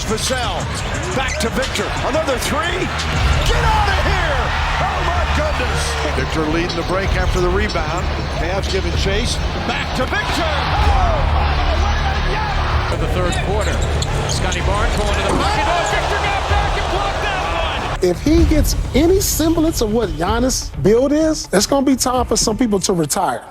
Here's Vassell. Back to Victor. Another three. Get out of here! Oh my goodness! Victor leading the break after the rebound. Cavs giving chase. Back to Victor. For the third quarter. Scotty Barnes going to the pocket. Oh, Victor got back and blocked that one! If he gets any semblance of what Giannis' build is, it's going to be time for some people to retire.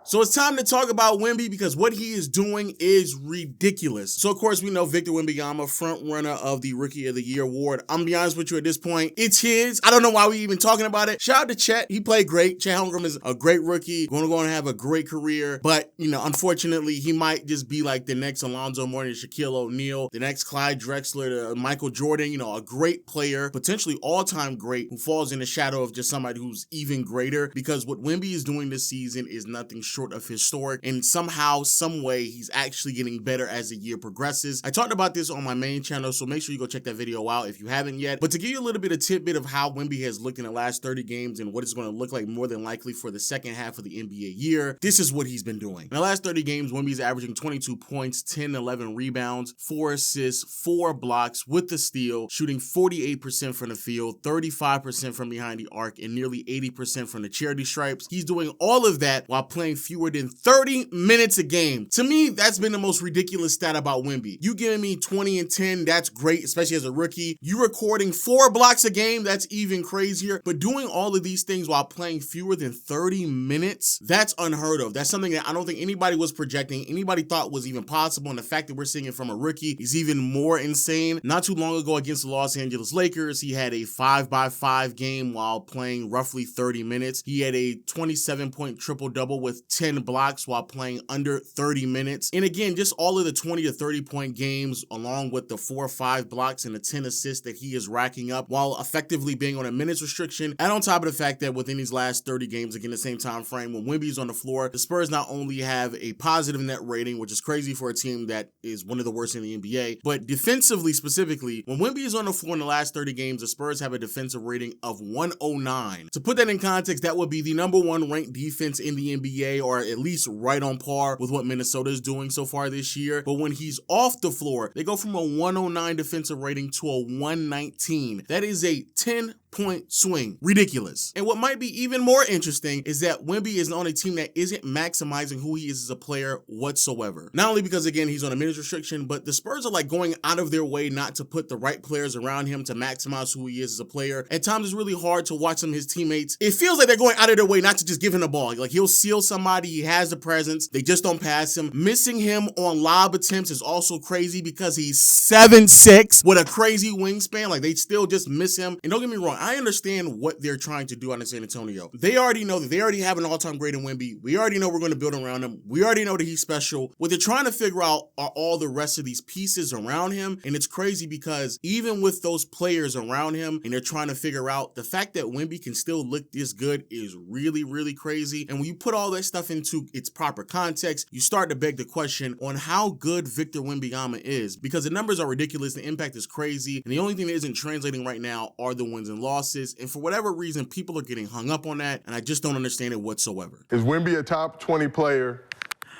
So it's time to talk about Wemby because what he is doing is ridiculous. So of course we know Victor Wembanyama, front runner of the Rookie of the Year award. I'm gonna be honest with you at this point, it's his. I don't know why we even talking about it. Shout out to Chet, he played great. Chet Holmgren is a great rookie, going to go and have a great career. But you know, unfortunately, he might just be like the next Alonzo Mourning, Shaquille O'Neal, the next Clyde Drexler, Michael Jordan. You know, a great player, potentially all-time great, who falls in the shadow of just somebody who's even greater. Because what Wemby is doing this season is nothing short of historic, and somehow, some way, he's actually getting better as the year progresses. I talked about this on my main channel, so make sure you go check that video out if you haven't yet. But to give you a little bit of tidbit of how Wemby has looked in the last 30 games and what it's going to look like more than likely for the second half of the NBA year, this is what he's been doing. In the last 30 games, Wemby's averaging 22 points, 10, 11 rebounds, 4 assists, 4 blocks with the steal, shooting 48% from the field, 35% from behind the arc, and nearly 80% from the charity stripes. He's doing all of that while playing fewer than 30 minutes a game. To me, that's been the most ridiculous stat about Wemby. You giving me 20 and 10, that's great, especially as a rookie. You recording 4 blocks a game, that's even crazier. But doing all of these things while playing fewer than 30 minutes, that's unheard of. That's something that I don't think anybody was projecting, anybody thought was even possible. And the fact that we're seeing it from a rookie is even more insane. Not too long ago against the Los Angeles Lakers, he had a 5-by-5 game while playing roughly 30 minutes. He had a 27-point triple-double with 10 blocks while playing under 30 minutes. And again, just all of the 20 to 30 point games along with the 4 or 5 blocks and the 10 assists that he is racking up while effectively being on a minutes restriction. And on top of the fact that within these last 30 games, again, the same time frame, when Wemby's on the floor, the Spurs not only have a positive net rating, which is crazy for a team that is one of the worst in the NBA, but defensively specifically, when Wemby is on the floor in the last 30 games, the Spurs have a defensive rating of 109. To put that in context, that would be the #1 ranked defense in the NBA, or at least right on par with what Minnesota is doing so far this year. But when he's off the floor, they go from a 109 defensive rating to a 119. That is a 10-point swing. Ridiculous. And what might be even more interesting is that Wemby is on a team that isn't maximizing who he is as a player whatsoever. Not only because, again, he's on a minutes restriction, but the Spurs are like going out of their way not to put the right players around him to maximize who he is as a player. At times, it's really hard to watch some of his teammates. It feels like they're going out of their way not to just give him the ball. Like, he'll seal somebody, he has the presence, they just don't pass him. Missing him on lob attempts is also crazy because he's 7'6" with a crazy wingspan. Like, they still just miss him. And don't get me wrong, I understand what they're trying to do out in San Antonio. They already know that they already have an all-time great in Wemby. We already know we're going to build around him. We already know that he's special. What they're trying to figure out are all the rest of these pieces around him. And it's crazy because even with those players around him and they're trying to figure out, the fact that Wemby can still look this good is really, really crazy. And when you put all that stuff into its proper context, you start to beg the question on how good Victor Wembanyama is, because the numbers are ridiculous, the impact is crazy, and the only thing that isn't translating right now are the wins and losses. And for whatever reason, people are getting hung up on that, and I just don't understand it whatsoever. Is Wemby a top 20 player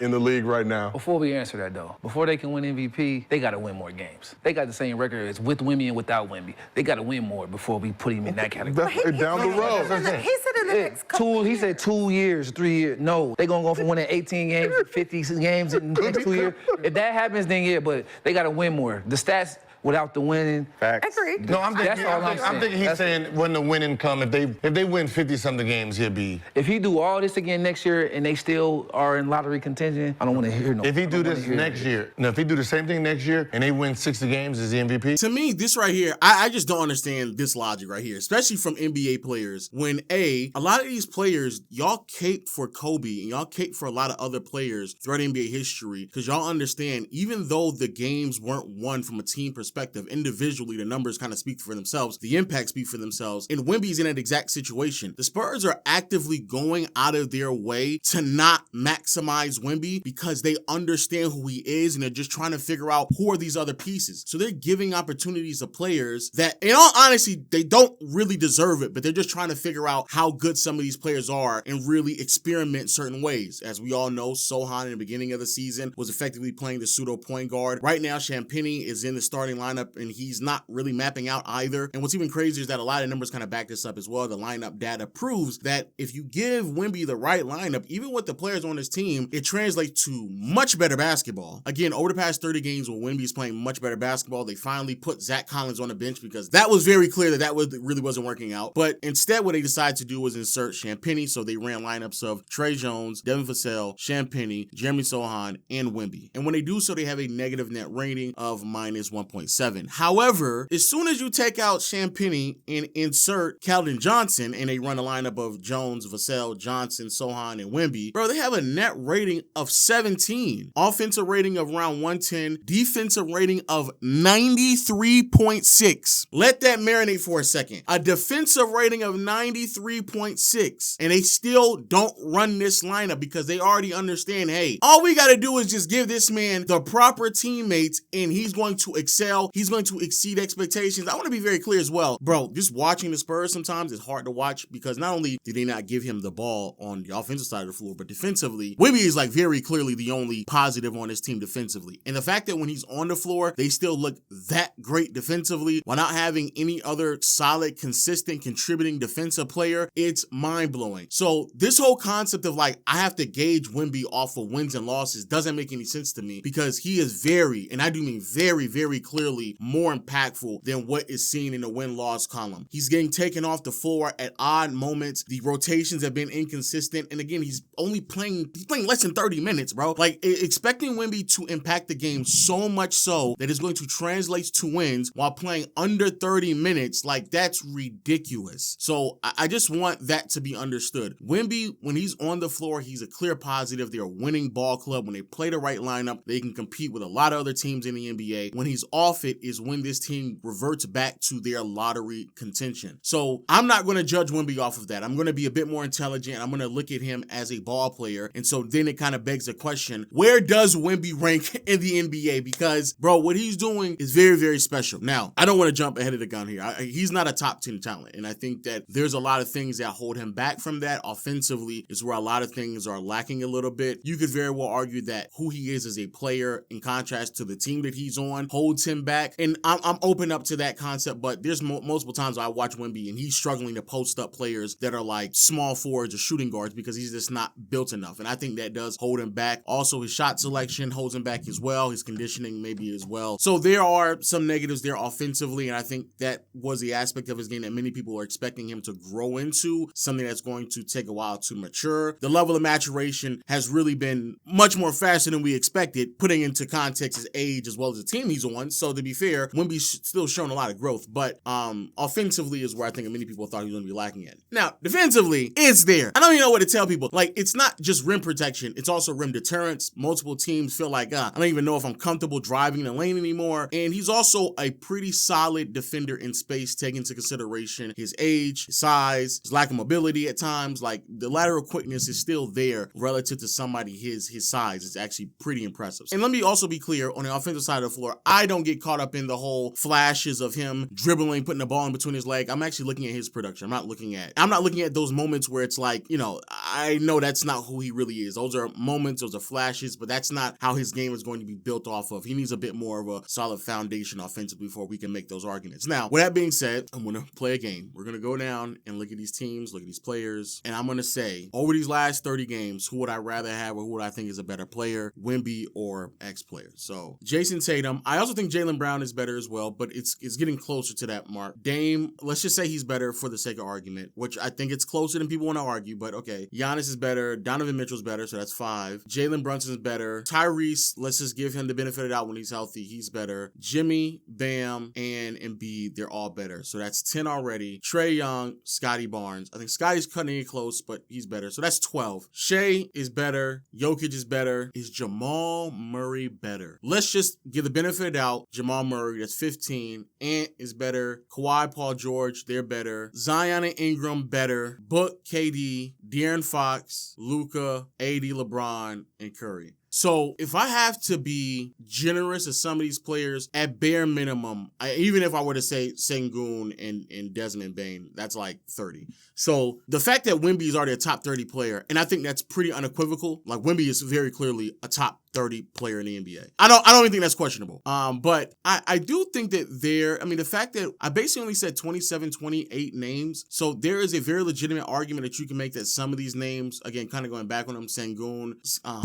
in the league right now? Before we answer that, though, before they can win MVP, they got to win more games. They got the same record as with Wemby and without Wemby. They got to win more before we put him in that category. That's down the road. He said in the next couple He said 2 years, 3 years. No, they going to go from winning 18 games to 50 games in the next 2 years. If that happens, then yeah, but they got to win more. The stats without the winning. Facts. Agreed. No, I'm thinking, That's all I'm saying. I'm thinking he's saying when the winning come, if they win 50-something games, he'll be. If he do all this again next year and they still are in lottery contention, I don't want to hear no. If he do this next year, no, if he do the same thing next year and they win 60 games, is the MVP? To me, this right here, I just don't understand this logic right here, especially from NBA players. When a lot of these players, y'all cape for Kobe and y'all cape for a lot of other players throughout NBA history because y'all understand, even though the games weren't won from a team perspective, perspective. Individually, the numbers kind of speak for themselves. The impacts speak for themselves. And Wemby's in that exact situation. The Spurs are actively going out of their way to not maximize Wemby because they understand who he is and they're just trying to figure out who are these other pieces. So they're giving opportunities to players that, in all honesty, they don't really deserve it, but they're just trying to figure out how good some of these players are and really experiment certain ways. As we all know, Sohan in the beginning of the season was effectively playing the pseudo point guard. Right now, Champagnie is in the starting lineup and he's not really mapping out either. And what's even crazier is that a lot of numbers kind of back this up as well. The lineup data proves that if you give Wemby the right lineup, even with the players on his team, it translates to much better basketball. Again, over the past 30 games when Wemby's playing much better basketball, they finally put Zach Collins on the bench because that was very clear that really wasn't working out. But instead, what they decided to do was insert Champagnie, so they ran lineups of Trey Jones, Devin Vassell, Champagnie, Jeremy Sohan, and Wemby. And when they do so, they have a negative net rating of minus 1.7. However, as soon as you take out Champagnie and insert Keldon Johnson, and they run a lineup of Jones, Vassell, Johnson, Sohan, and Wemby, bro, they have a net rating of 17, offensive rating of around 110, defensive rating of 93.6. Let that marinate for a second. A defensive rating of 93.6, and they still don't run this lineup because they already understand, hey, all we got to do is just give this man the proper teammates and he's going to excel. He's going to exceed expectations. I want to be very clear as well, bro, just watching the Spurs sometimes is hard to watch because not only did they not give him the ball on the offensive side of the floor, but defensively, Wemby is like very clearly the only positive on his team defensively. And the fact that when he's on the floor, they still look that great defensively while not having any other solid, consistent, contributing defensive player, it's mind-blowing. So this whole concept of like, I have to gauge Wemby off of wins and losses doesn't make any sense to me because he is very, and I do mean very, very clearly more impactful than what is seen in the win-loss column. He's getting taken off the floor at odd moments. The rotations have been inconsistent. And again, he's playing less than 30 minutes, bro. Like expecting Wemby to impact the game so much so that it's going to translate to wins while playing under 30 minutes, like that's ridiculous. So I just want that to be understood. Wemby, when he's on the floor, he's a clear positive. They're a winning ball club. When they play the right lineup, they can compete with a lot of other teams in the NBA. When he's off it is when this team reverts back to their lottery contention. So I'm not going to judge Wemby off of that. I'm going to be a bit more intelligent. I'm going to look at him as a ball player. And so then it kind of begs the question, where does Wemby rank in the NBA? Because, bro, what he's doing is very, very special. Now, I don't want to jump ahead of the gun here. He's not a top 10 talent. And I think that there's a lot of things that hold him back from that. Offensively is where a lot of things are lacking a little bit. You could very well argue that who he is as a player in contrast to the team that he's on holds him back. And I'm open up to that concept, but there's multiple times I watch Wemby and he's struggling to post up players that are like small forwards or shooting guards because he's just not built enough. And I think that does hold him back. Also, his shot selection holds him back as well. His conditioning maybe as well. So there are some negatives there offensively, and I think that was the aspect of his game that many people are expecting him to grow into, something that's going to take a while to mature. The level of maturation has really been much more faster than we expected, putting into context his age as well as the team he's on. So to be fair, Wemby's still shown a lot of growth, but offensively is where I think many people thought he was going to be lacking at. Now, defensively, it's there. I don't even know what to tell people. Like, it's not just rim protection, it's also rim deterrence. Multiple teams feel like, I don't even know if I'm comfortable driving the lane anymore. And he's also a pretty solid defender in space, taking into consideration his age, his size, his lack of mobility at times. Like, the lateral quickness is still there relative to somebody his size. It's actually pretty impressive. And let me also be clear, on the offensive side of the floor, I don't get caught up in the whole flashes of him dribbling, putting the ball in between his legs. I'm actually looking at his production. I'm not looking at those moments where it's like, I know that's not who he really is. Those are moments, those are flashes, but that's not how his game is going to be built off of. He needs a bit more of a solid foundation offensively before we can make those arguments. Now, with that being said, I'm going to play a game. We're going to go down and look at these teams, look at these players, and I'm going to say, over these last 30 games, who would I rather have or who would I think is a better player, Wemby or X player? So, Jason Tatum. I also think Jaylen Brown is better as well, but it's getting closer to that mark. Dame, let's just say he's better for the sake of argument, which I think it's closer than people want to argue, but okay. Giannis is better. Donovan Mitchell's better, so that's 5. Jalen Brunson's better. Tyrese, let's just give him the benefit of the doubt when he's healthy. He's better. Jimmy, Bam, and Embiid, they're all better. So that's 10 already. Trae Young, Scotty Barnes. I think Scotty's cutting it close, but he's better. So that's 12. Shea is better. Jokic is better. Is Jamal Murray better? Let's just give the benefit of the doubt. Jamal Murray, that's 15. Ant is better. Kawhi, Paul George, they're better. Zion and Ingram, better. Book, KD, De'Aaron Fox, Luka, AD, LeBron, and Curry. So if I have to be generous to some of these players, at bare minimum, even if I were to say Sengun and Desmond Bane, that's like 30. So the fact that Wemby is already a top 30 player, and I think that's pretty unequivocal. Like Wemby is very clearly a top 30 player in the NBA. I don't even think that's questionable. But I do think that the fact that I basically only said 27, 28 names. So there is a very legitimate argument that you can make that some of these names, again, kind of going back on them, Sengun,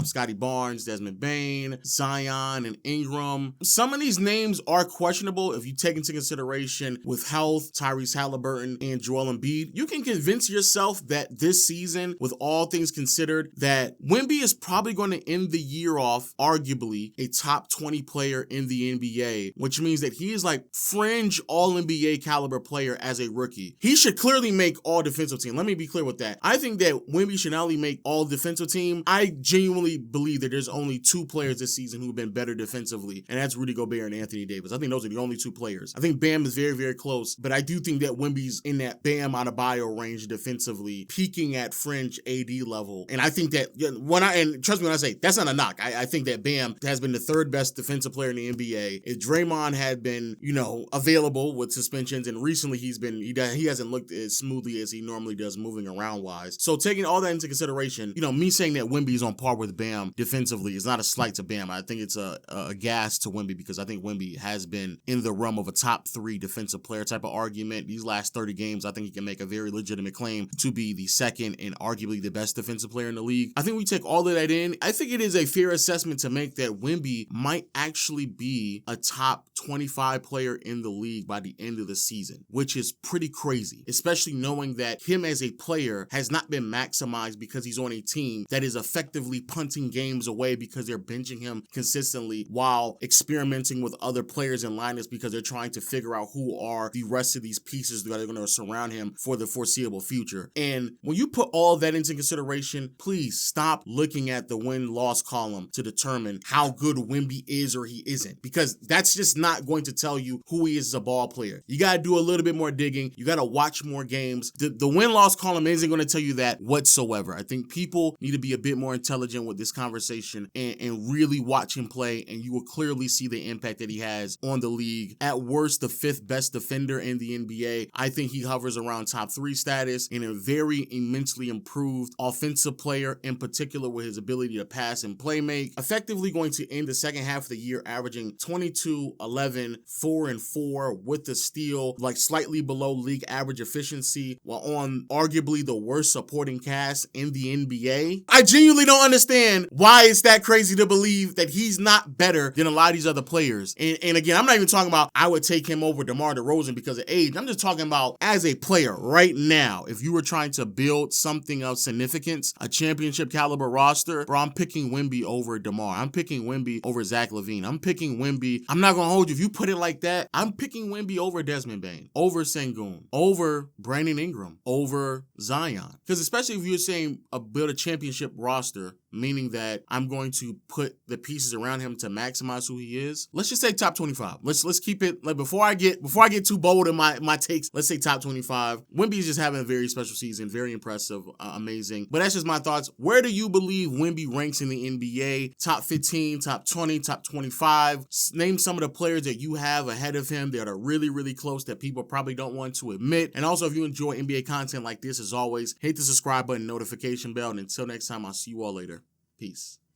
Scotty Barnes, Desmond Bane, Zion, and Ingram. Some of these names are questionable if you take into consideration with health, Tyrese Halliburton, and Joel Embiid. You can convince yourself that this season, with all things considered, that Wemby is probably going to end the year off arguably a top 20 player in the NBA, which means that he is like fringe all-NBA caliber player as a rookie. He should clearly make all defensive team. Let me be clear with that. I think that Wemby should not only make all defensive team. I genuinely believe that there's only 2 players this season who've been better defensively, and that's Rudy Gobert and Anthony Davis. I think those are the only 2 players. I think Bam is very, very close, but I do think that Wemby's in that Bam Adebayo range defensively, peaking at fringe AD level. And I think that and trust me when I say that's not a knock. I think that Bam has been the 3rd best defensive player in the NBA. If Draymond had been, available with suspensions, and recently he hasn't looked as smoothly as he normally does moving around wise. So taking all that into consideration, me saying that Wemby is on par with Bam defensively is not a slight to Bam. I think it's a gas to Wemby because I think Wemby has been in the realm of a top 3 defensive player type of argument. These last 30 games, I think he can make a very legitimate claim to be the 2nd and arguably the best defensive player in the league. I think we take all of that in. I think it is a fair assessment to make that Wemby might actually be a top 25 player in the league by the end of the season, which is pretty crazy, especially knowing that him as a player has not been maximized because he's on a team that is effectively punting games away because they're benching him consistently while experimenting with other players in lineups because they're trying to figure out who are the rest of these pieces that are going to surround him for the foreseeable future. And when you put all that into consideration, please stop looking at the win-loss column to determine how good Wemby is or he isn't, because that's just not going to tell you who he is as a ball player. You got to do a little bit more digging. You got to watch more games. The win-loss column isn't going to tell you that whatsoever. I think people need to be a bit more intelligent with this conversation and really watch him play, and you will clearly see the impact that he has on the league. At worst, the 5th best defender in the NBA. I think he hovers around top 3 status, and a very immensely improved offensive player, in particular with his ability to pass and play make. Effectively going to end the second half of the year averaging 22, 11, 4, and 4 with the steal, like slightly below league average efficiency, while on arguably the worst supporting cast in the NBA. I genuinely don't understand why it's that crazy to believe that he's not better than a lot of these other players. And again, I'm not even talking about I would take him over DeMar DeRozan because of age. I'm just talking about as a player right now. If you were trying to build something of significance, a championship caliber roster, bro, I'm picking Wemby over DeMar. I'm picking Wemby over Zach LaVine. I'm picking Wemby. I'm not going to hold you. If you put it like that, I'm picking Wemby over Desmond Bane, over Sengun, over Brandon Ingram, over Zion. Because especially if you're saying build a championship roster, meaning that I'm going to put the pieces around him to maximize who he is. Let's just say top 25. Let's keep it like before I get too bold in my takes. Let's say top 25. Wemby's just having a very special season, very impressive, amazing. But that's just my thoughts. Where do you believe Wemby ranks in the NBA? Top 15, top 20, top 25. Name some of the players that you have ahead of him that are really, really close that people probably don't want to admit. And also, if you enjoy NBA content like this, as always, hit the subscribe button, notification bell, and until next time, I'll see you all later. Peace.